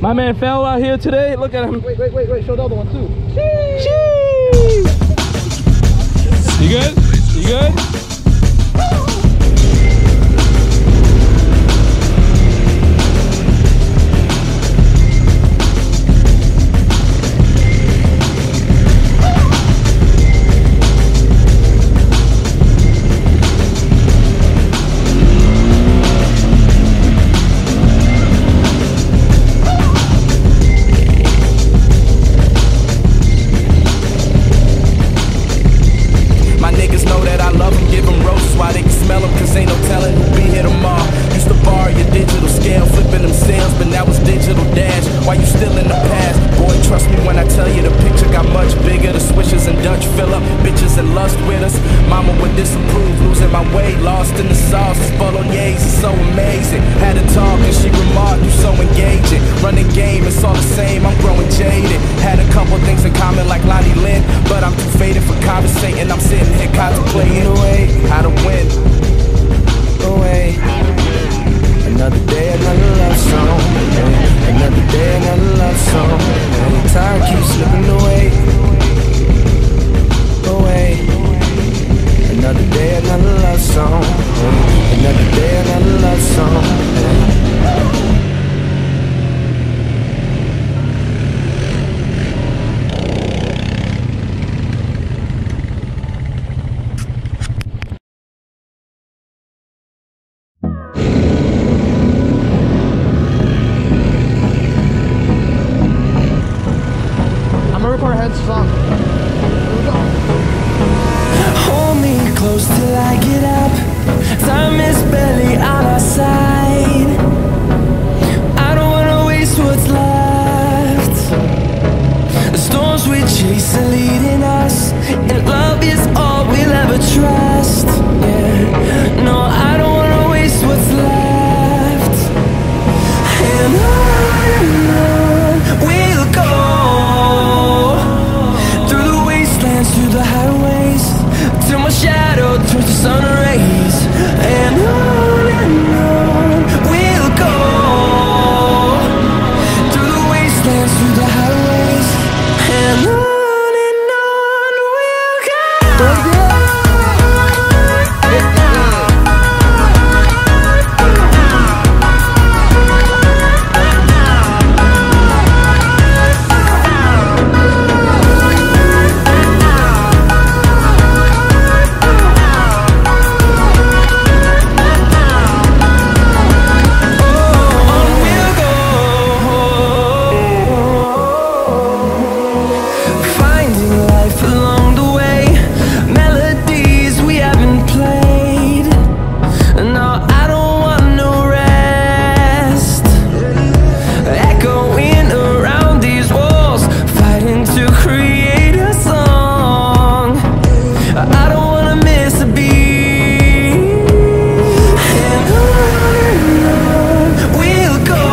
My man fell out here today. Look at him. Wait. Show the other one too. Sheesh. You good? You good? Hold me close till I get up. Time is barely on our side. I don't wanna waste what's left. The storms we chase are leading us, and love is all we'll ever trust. Yeah, no, I don't wanna waste what's left. And on we'll go, through the wastelands, through the highways, till my shadow turns to sun rays. And on we'll go, through the wastelands, through the highways, and on we'll go.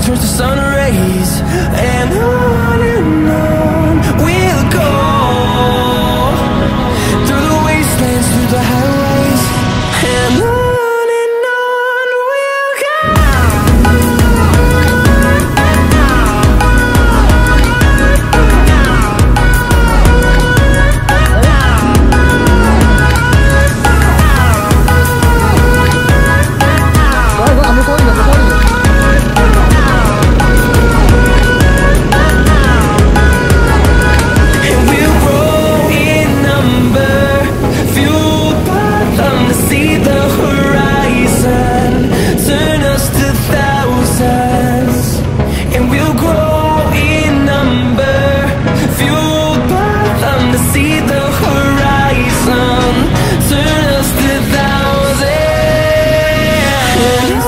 Turns to sun rays, and on we'll go, through the wastelands, through the highways, and on we'll go. I'm recording you. Yeah.